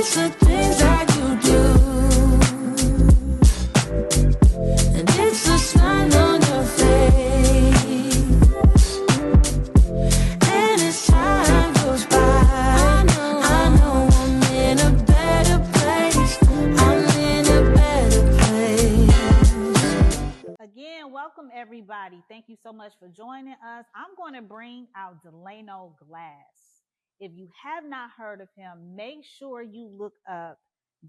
It's the things that you do, and it's the smile on your face. And as time goes by, I know I'm in a better place. I'm in a better place. Again, welcome everybody. Thank you so much for joining us. I'm going to bring out Delano Glass. If you have not heard of him, make sure you look up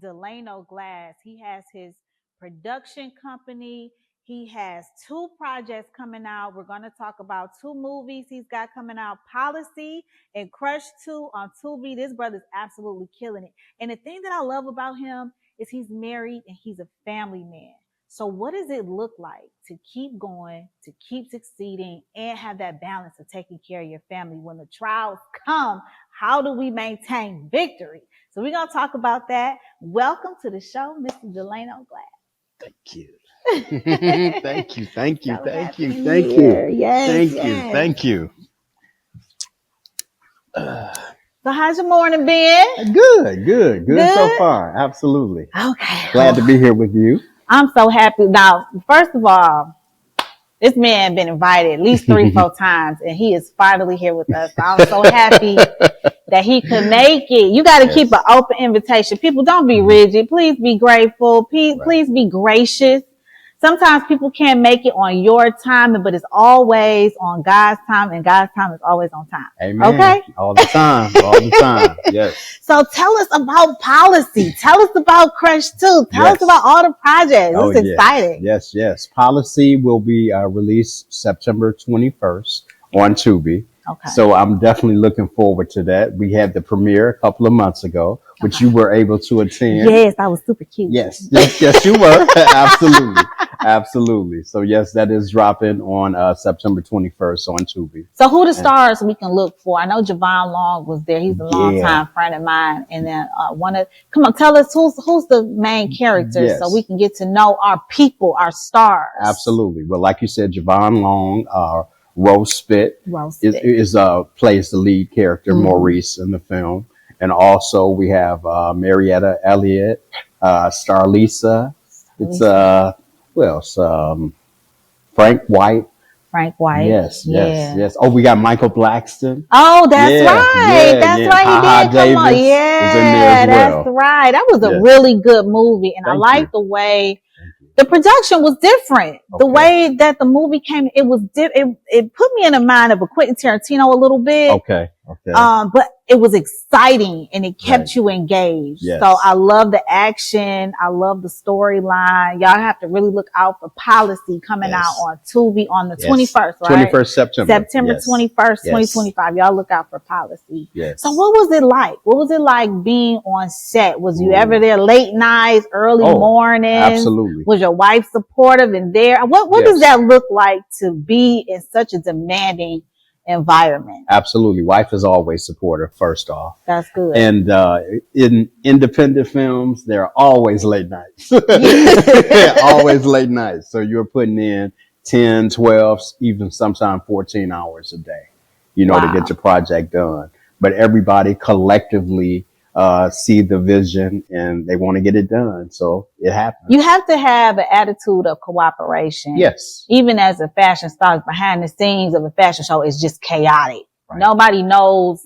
Delano Glass. He has his production company. He has 2 projects coming out. We're going to talk about 2 movies he's got coming out, Policy and Crush 2 on Tubi. This brother's absolutely killing it. And the thing that I love about him is he's married and he's a family man. So what does it look like to keep going, to keep succeeding, and have that balance of taking care of your family when the trials come? How do we maintain victory? So we're going to talk about that. Welcome to the show, Mr. Delano Glass. Thank you. Thank you. Thank you. So Thank happy you. New Thank Year. you. Yes, Thank yes. you. Thank you. So how's your morning been? Good so far. Absolutely. Okay. Glad to be here with you. I'm so happy. Now, first of all, this man been invited at least 3-4 times, and he is finally here with us. So I'm so happy that he could make it. You got to keep an open invitation. People, don't be rigid. Please be grateful. Please be gracious. Sometimes people can't make it on your time, but it's always on God's time, and God's time is always on time. Amen. Okay? All the time. All the time. Yes. So tell us about Policy. Tell us about Crush 2. Tell us about all the projects. It's exciting. Yes. Policy will be released September 21st on Tubi. Okay. So I'm definitely looking forward to that. We had the premiere a couple of months ago, which you were able to attend. Yes, I was super cute. Yes, you were. Absolutely. So yes, that is dropping on September 21st on Tubi. So who the stars we can look for? I know Javon Long was there. He's a longtime friend of mine. And then come on, tell us who's the main character so we can get to know our people, our stars. Absolutely. Well, like you said, Javon Long, Rose Spit plays the lead character, Maurice, in the film. And also we have Marietta Elliott, Starlisa. It's who else? Frank White. Yes. Oh, we got Michael Blackston. Oh, that's right. That's right. He did come on. Yeah, that's right. That was a really good movie, and I like the way the production was different. The way that the movie came, it was it put me in the mind of a Quentin Tarantino a little bit. Okay. But it was exciting and it kept you engaged. Yes. So I love the action. I love the storyline. Y'all have to really look out for Policy coming out on Tubi on the 21st, right? 21st September. September 21st, 2025. Y'all look out for Policy. Yes. So what was it like? What was it like being on set? Was you ever there late nights, early mornings? Absolutely. Was your wife supportive and there? What does that look like to be in such a demanding environment? Absolutely. Wife is always supportive, first off. That's good. And in independent films, there are always late nights. Always late nights. So you're putting in 10, 12, even sometimes 14 hours a day, to get your project done. But everybody collectively see the vision and they want to get it done. So it happens. You have to have an attitude of cooperation. Yes. Even as a fashion star, behind the scenes of a fashion show is just chaotic. Right. Nobody knows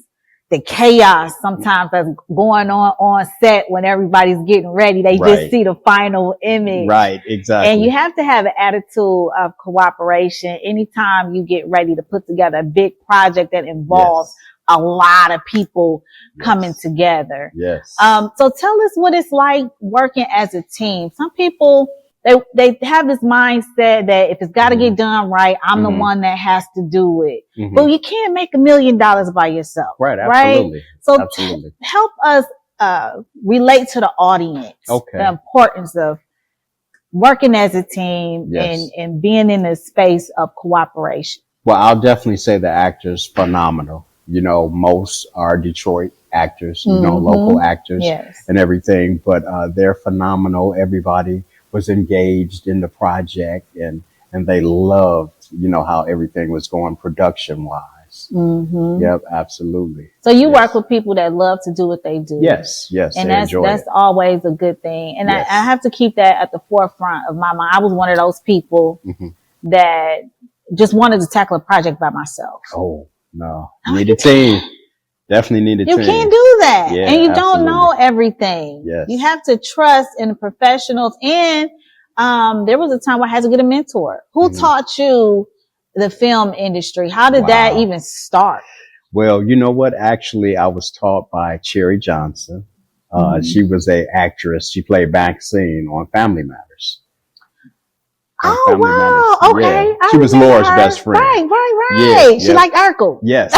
the chaos sometimes that's going on set when everybody's getting ready. They just see the final image. Right, exactly. And you have to have an attitude of cooperation anytime you get ready to put together a big project that involves a lot of people coming together. Yes. So tell us what it's like working as a team. Some people, they have this mindset that if it's got to get done right, I'm the one that has to do it. But you can't make $1 million by yourself. Right. Absolutely. Right? So help us relate to the audience the importance of working as a team and being in a space of cooperation. Well, I'll definitely say the actors phenomenal. Most are Detroit actors, local actors and everything, but they're phenomenal. Everybody was engaged in the project and they loved, how everything was going production wise. business. Yep, absolutely. So you work with people that love to do what they do. Yes, and that's always a good thing. And I have to keep that at the forefront of my mind. I was one of those people that just wanted to tackle a project by myself. Oh no, you need a team. Definitely need a team. You can't do that, Yeah, and you absolutely. don't know everything. Yes. You have to trust in the professionals. And there was a time where I had to get a mentor. Who taught you the film industry? How did that even start? Well, you know what? Actually, I was taught by Cherry Johnson. She was a actress. She played Maxine on Family Matters. Oh, wow. Okay. Yeah. She was Laura's best friend. Right. Yeah, she liked Urkel. Yes,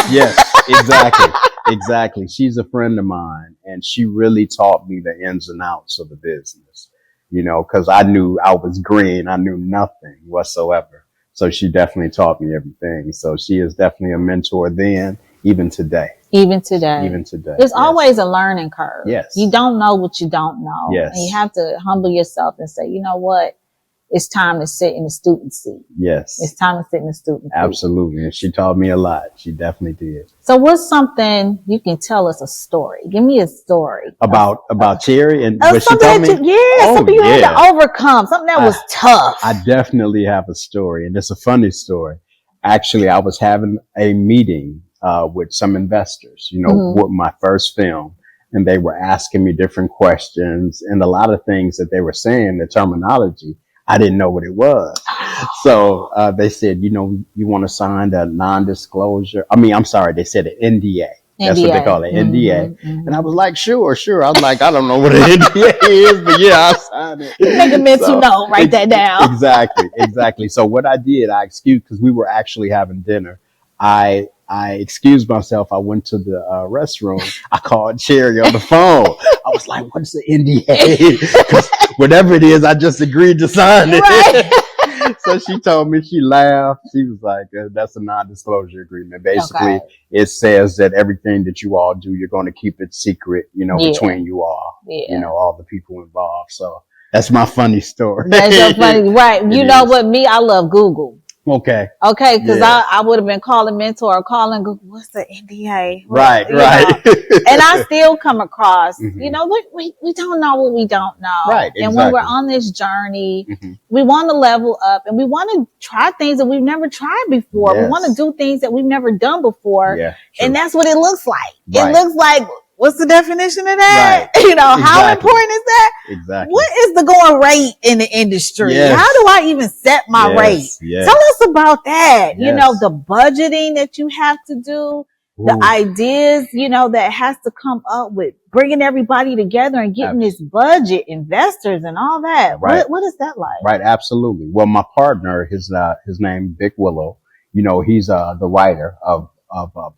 exactly. Exactly. She's a friend of mine, and she really taught me the ins and outs of the business, you know, because I knew I was green. I knew nothing whatsoever. So she definitely taught me everything. So she is definitely a mentor then, even today. Even today. There's always a learning curve. Yes. You don't know what you don't know. Yes. And you have to humble yourself and say, you know what? It's time to sit in the student seat. Yes. It's time to sit in the student seat. Absolutely. And she taught me a lot. She definitely did. So what's something you can tell us a story? Give me a story. About Cherry and what she told me? Something you had to overcome. Something that was tough. I definitely have a story, and it's a funny story. Actually, I was having a meeting with some investors, you know, with my first film. And they were asking me different questions, and a lot of things that they were saying, the terminology, I didn't know what it was. So they said, you know, you want to sign a non-disclosure. They said an NDA. That's what they call it, NDA. And I was like, sure. I was like, I don't know what an NDA is, but yeah, I'll sign it. Make a mental note, write that down. Exactly. So what I did, I excused, because we were actually having dinner. I excused myself. I went to the restroom. I called Cherry on the phone. I was like, what's the NDA? Because whatever it is, I just agreed to sign it. Right. So she told me, she laughed. She was like, that's a non-disclosure agreement. Basically, it says that everything that you all do, you're going to keep it secret, you know, between you all, you know, all the people involved. So that's my funny story. That's your funny, right. You know what, me, I love Google. Okay. Because I would have been calling mentor or calling Google, what's the NDA? Right. And I still come across, you know, we don't know what we don't know. Right. And when we're on this journey, we want to level up and we want to try things that we've never tried before. We want to do things that we've never done before. Yeah, and that's what it looks like. It looks like, what's the definition of that? Right. You know, how important is that? Exactly. What is the going rate in the industry? Yes. How do I even set my rate? Yes. Tell us about that. Yes. You know, the budgeting that you have to do, the ideas, you know, that has to come up with bringing everybody together and getting this budget, investors and all that. Right. What is that like? Right. Absolutely. Well, my partner, his name, Vic Willow, you know, he's the writer of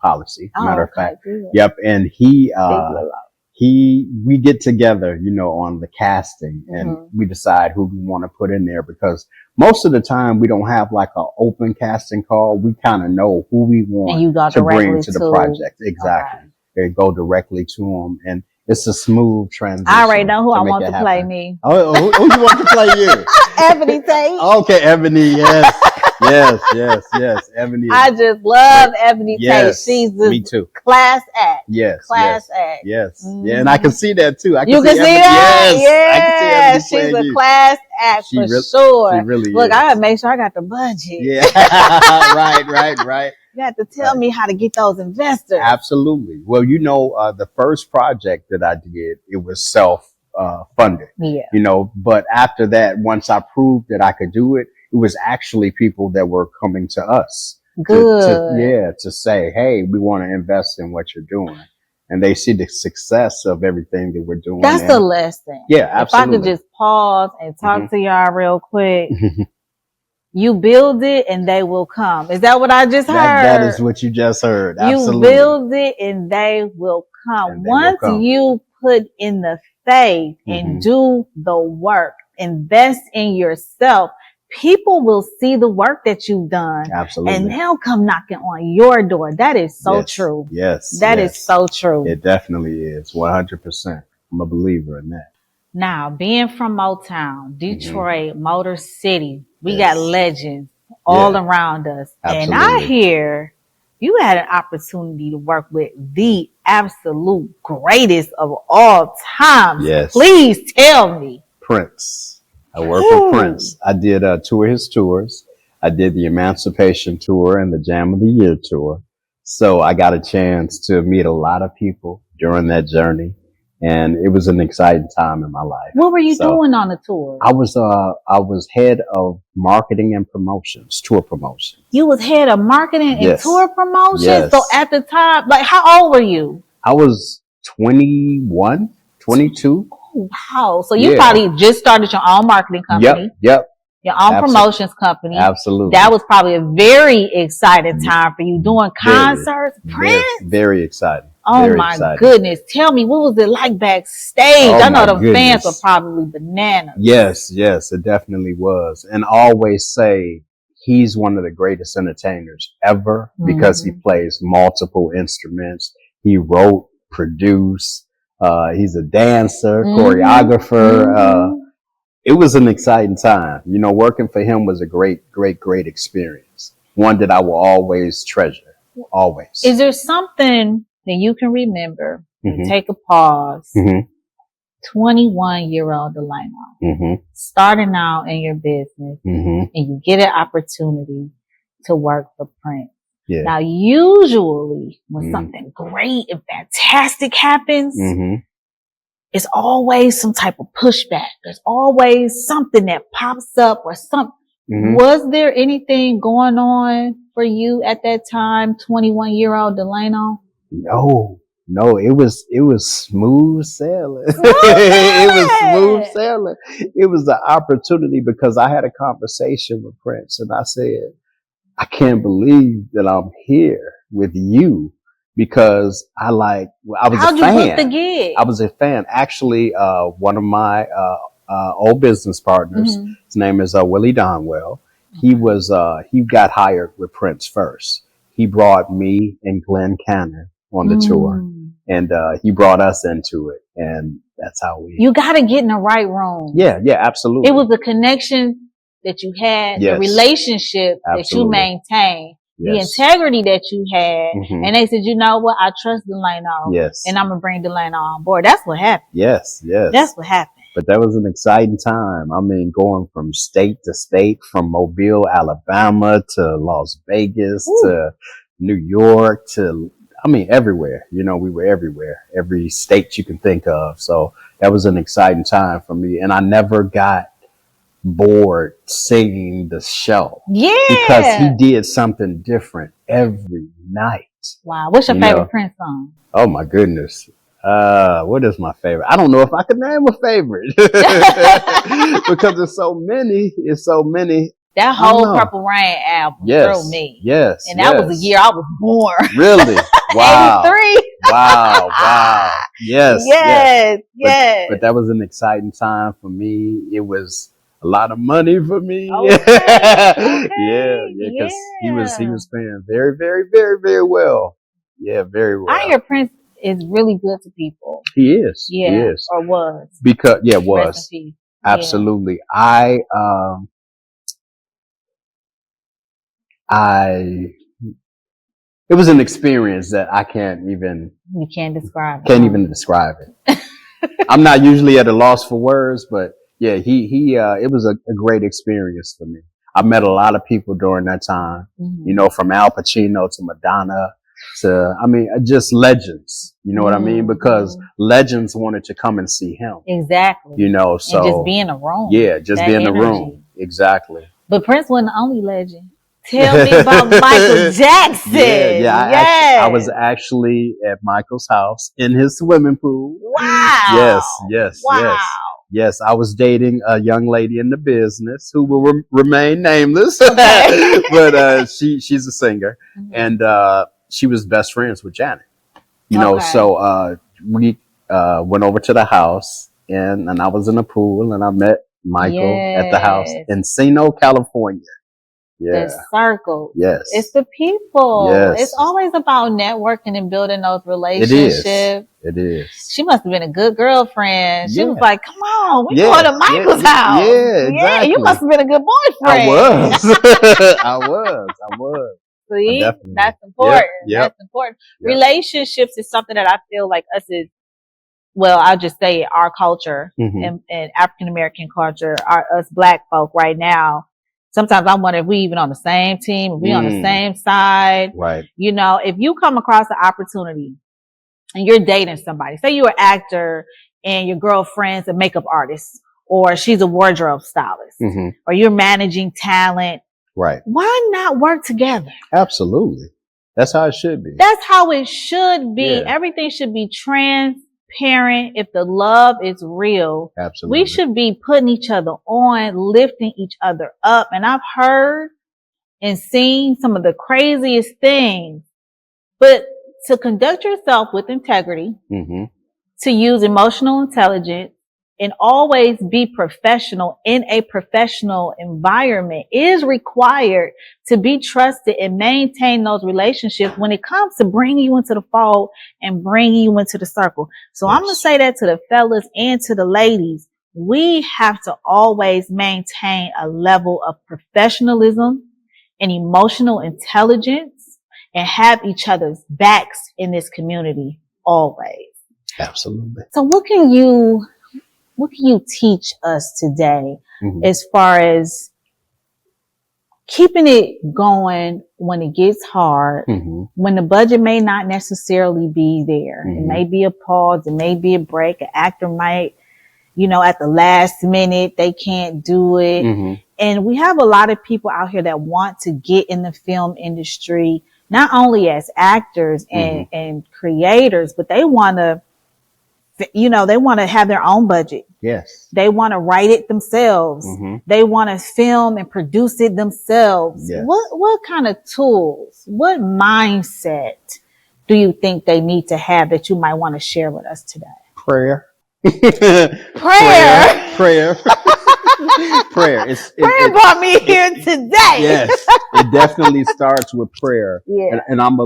policy. Matter of fact. Good. Yep. And we get together, you know, on the casting and we decide who we want to put in there, because most of the time we don't have like an open casting call. We kind of know who we want to bring to the project. Exactly. Okay. They go directly to them, and it's a smooth transition. I already know who I want to play me. Oh, who you want to play you? Ebony Tate. Okay, Ebony, yes. Yes. Ebony. I just love Ebony Tate. She's me too. Class act. Yes. Class act. Yes. Yeah, and I can see that too. You can see that? Yes. She's a class act for sure. She really Look, is. I gotta make sure I got the budget. Yeah. Right. You have to tell me how to get those investors. Absolutely. Well, you know, the first project that I did, it was self-funded. Yeah. You know, but after that, once I proved that I could do it, it was actually people that were coming to us. Good. To say, hey, we want to invest in what you're doing. And they see the success of everything that we're doing. That's the lesson. Yeah, absolutely. If I could just pause and talk to y'all real quick. You build it and they will come. Is that what I just heard? That is what you just heard. Absolutely. You build it and they will come. Once you put in the faith and do the work, invest in yourself, people will see the work that you've done. Absolutely. And they'll come knocking on your door. That is so true. Yes. That is so true. It definitely is. 100%. I'm a believer in that. Now, being from Motown, Detroit, Motor City, we got legends all around us. Absolutely. And I hear you had an opportunity to work with the absolute greatest of all times. Yes. Please tell me. Prince. I worked with Prince. I did two of his tours. I did the Emancipation Tour and the Jam of the Year Tour. So I got a chance to meet a lot of people during that journey. And it was an exciting time in my life. What were you doing on the tour? I was head of marketing and promotions, tour promotions. You was head of marketing and tour promotions? Yes. So at the time, like, how old were you? I was 21, 22. Oh, wow. So you probably just started your own marketing company. Yep. Your own promotions company. Absolutely. That was probably a very exciting time for you, doing concerts. Prince? Very exciting. Oh very my exciting. goodness. Tell me, what was it like backstage? I know the fans were probably bananas. Yes, it definitely was. And I always say he's one of the greatest entertainers ever because he plays multiple instruments. He wrote, produced, he's a dancer, choreographer. It was an exciting time. You know, working for him was a great experience. One that I will always treasure. Always. Is there something that you can remember, take a pause, 21-year-old Delano, starting out in your business, and you get an opportunity to work for Prince. Yeah. Now, usually when something great and fantastic happens, it's always some type of pushback. There's always something that pops up or something. Was there anything going on for you at that time, 21-year-old Delano? No, it was smooth sailing. It was smooth sailing. It was the opportunity because I had a conversation with Prince and I said, I can't believe that I'm here with you because I was a fan. How'd you book the gig? I was a fan. Actually, one of my, old business partners, his name is, Willie Donwell. He got hired with Prince first. He brought me and Glenn Cannon on the tour and, he brought us into it and that's how you got to get in the right room. Yeah, absolutely. It was the connection that you had, the relationship that you maintained, the integrity that you had. And they said, you know what? I trust Delano. And I'm going to bring Delano on board. That's what happened. Yes. That's what happened. But that was an exciting time. I mean, going from state to state, from Mobile, Alabama to Las Vegas to New York to, everywhere. You know, we were everywhere, every state you can think of. So that was an exciting time for me. And I never got bored singing the show. Yeah. Because he did something different every night. Wow. What's your favorite Prince song? Oh my goodness. What is my favorite? I don't know if I can name a favorite because there's so many. It's so many. That whole Purple Rain album threw me. Yes. And that was the year I was born. Really? Wow. 83. Wow. Yes. Yes. But that was an exciting time for me. It was a lot of money for me. Okay. Because he was paying very, very, very, very well. Yeah, very well. I hear Prince is really good to people. He is. Yeah. He is. Or was. Because was. Absolutely. It was an experience that I can't even. You can't describe it. Can't even describe it. I'm not usually at a loss for words, but yeah, it was a great experience for me. I met a lot of people during that time, you know, from Al Pacino to Madonna to, just legends, you know what I mean? Because legends wanted to come and see him. Exactly. You know, so. And just be in a room. Yeah, just be in the room. Exactly. But Prince wasn't the only legend. Tell me about Michael Jackson. I was actually at Michael's house in his swimming pool. Wow. Yes, I was dating a young lady in the business who will remain nameless, Okay. but she's a singer, and she was best friends with Janet. You know, so we went over to the house, and I was in the pool, and I met Michael at the house in Encino, California. Yeah. The circle. Yes. It's the people. Yes. It's always about networking and building those relationships. It is. She must have been a good girlfriend. She was like, come on, we going to Michael's house. Yeah, exactly. You must have been a good boyfriend. I was. I was. See, Definitely. that's important. Yep. That's important. Yep. Relationships is something that I feel like us is, well, I'll just say our culture Mhm. and African American culture, us black folk right now. Sometimes I wonder if we even on the same team, if we on the same side. Right. You know, if you come across an opportunity and you're dating somebody, say you're an actor and your girlfriend's a makeup artist, or she's a wardrobe stylist, or you're managing talent. Right. Why not work together? Absolutely. That's how it should be. That's how it should be. Yeah. Everything should be transparent. If the love is real, Absolutely. we should be putting each other on, lifting each other up. And I've heard and seen some of the craziest things, but to conduct yourself with integrity, to use emotional intelligence, and always be professional in a professional environment is required to be trusted and maintain those relationships when it comes to bringing you into the fold and bringing you into the circle. So I'm going to say that to the fellas and to the ladies. We have to always maintain a level of professionalism and emotional intelligence and have each other's backs in this community always. Absolutely. So what can you teach us today as far as keeping it going when it gets hard, when the budget may not necessarily be there? It may be a pause, it may be a break. An actor might, at the last minute, they can't do it. And we have a lot of people out here that want to get in the film industry, not only as actors and creators, but they want to, they want to have their own budget. Yes. They want to write it themselves. They want to film and produce it themselves. Yes. What kind of tools, what mindset do you think they need to have that you might want to share with us today? Prayer. Prayer. Prayer. Prayer. Prayer brought me here today. Yes. It definitely starts with prayer. Yeah. And I'm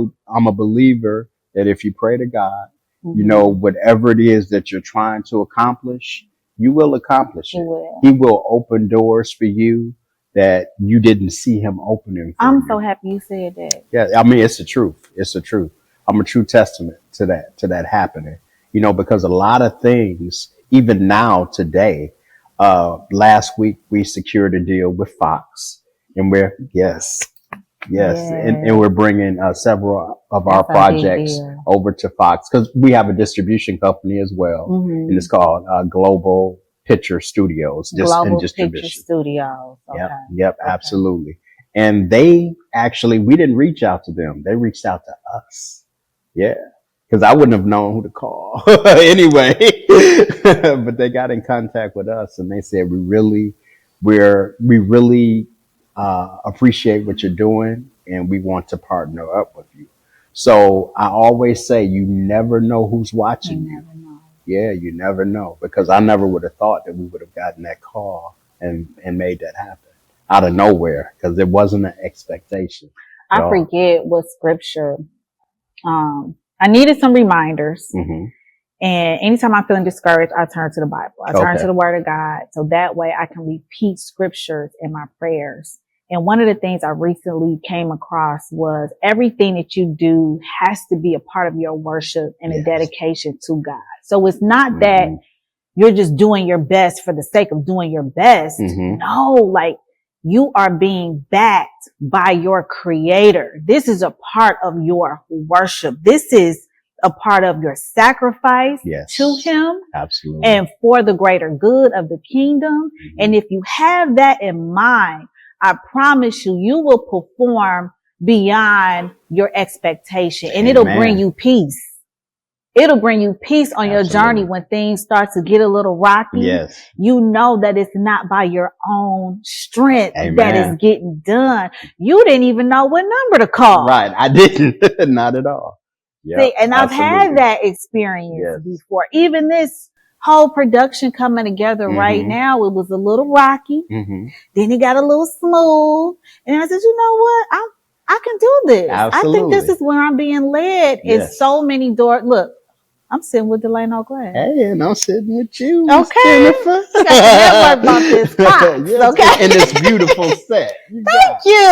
a believer that if you pray to God, whatever it is that you're trying to accomplish, you will accomplish it. He will open doors for you that you didn't see him opening for you. So happy you said that. Yeah, I mean, it's the truth. It's the truth. I'm a true testament to that happening. Because a lot of things, even now, today, last week we secured a deal with Fox, and and we're bringing several of our projects over to Fox because we have a distribution company as well, and it's called Global Picture Studios. Global Picture Studios. Okay. Yep, absolutely. And we didn't reach out to them; they reached out to us. Yeah, because I wouldn't have known who to call anyway. But they got in contact with us, and they said we really appreciate what you're doing, and we want to partner up with you. So I always say, you never know who's watching you. Never know. Yeah, you never know, because I never would have thought that we would have gotten that call and made that happen out of nowhere, because it wasn't an expectation. I forget what scripture. I needed some reminders. And anytime I'm feeling discouraged, I turn to the Bible. I turn to the Word of God. So that way I can repeat scriptures in my prayers. And one of the things I recently came across was everything that you do has to be a part of your worship and a dedication to God. So it's not that you're just doing your best for the sake of doing your best. No, like you are being backed by your Creator. This is a part of your worship. This is a part of your sacrifice to Him. Absolutely. And for the greater good of the kingdom. And if you have that in mind, I promise you will perform beyond your expectation, and it'll bring you peace. It'll bring you peace on your journey when things start to get a little rocky. Yes. You know that it's not by your own strength that is getting done. You didn't even know what number to call. Right. I didn't. Not at all. Yep, see, and I've had that experience before. Even this whole production coming together right now, it was a little rocky. Then it got a little smooth. And I said, you know what? I can do this. Absolutely. I think this is where I'm being led. It's so many doors. Look, I'm sitting with Delano Glass. Hey, and I'm sitting with you, Miss Okay. Jennifer. You got to network about this box, Yes, okay? in this beautiful set. Thank you.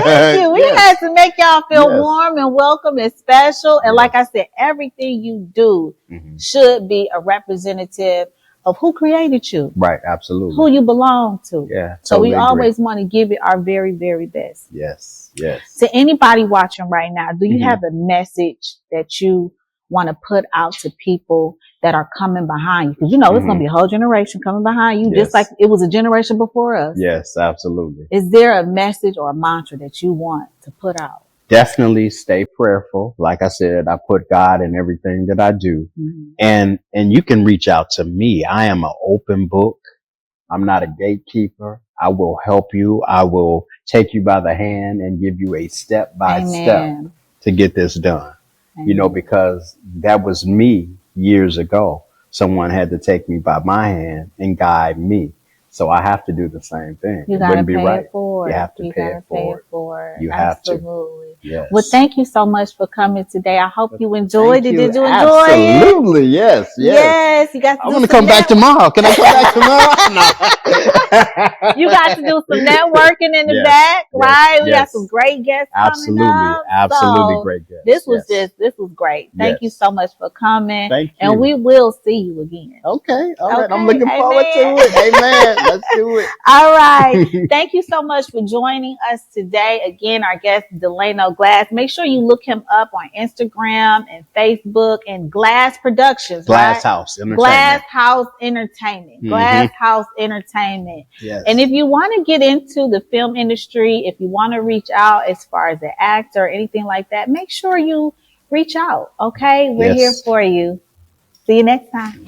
Thank you. We Yes. had to make y'all feel Yes. warm and welcome and special. And Yes. like I said, everything you do should be a representative of who created you. Right, absolutely. Who you belong to. Yeah. So Totally we agree. always want to give it our very, very best. Yes, yes. To anybody watching right now, do you have a message that you want to put out to people that are coming behind you? Because you know, it's going to be a whole generation coming behind you, just like it was a generation before us. Yes, absolutely. Is there a message or a mantra that you want to put out? Definitely stay prayerful. Like I said, I put God in everything that I do. And you can reach out to me. I am an open book. I'm not a gatekeeper. I will help you. I will take you by the hand and give you a step by step to get this done. You know, because that was me years ago. Someone had to take me by my hand and guide me. So I have to do the same thing. You gotta pay it forward. You have to pay it forward. You have to. Absolutely. Yes. Well, thank you so much for coming today. I hope you enjoyed it. Did you enjoy Absolutely. it? Absolutely. Yes. Yes. You got to I want to come back tomorrow. Can I come back tomorrow? No. You got to do some networking in the back, right? We got some great guests coming up. Absolutely So great guests. this was great. Thank you so much for coming. Thank you. And we will see you again. Okay. All right. Okay. I'm looking forward to it. Amen. Let's do it. All right. Thank you so much for joining us today. Again, our guest, Delano Glass. Make sure you look him up on Instagram and Facebook and Glass Productions. Glass House Entertainment. Glass House Entertainment. Glass House Entertainment. Yes. And if you want to get into the film industry, if you want to reach out as far as an actor or anything like that, make sure you reach out. Okay? We're here for you. See you next time.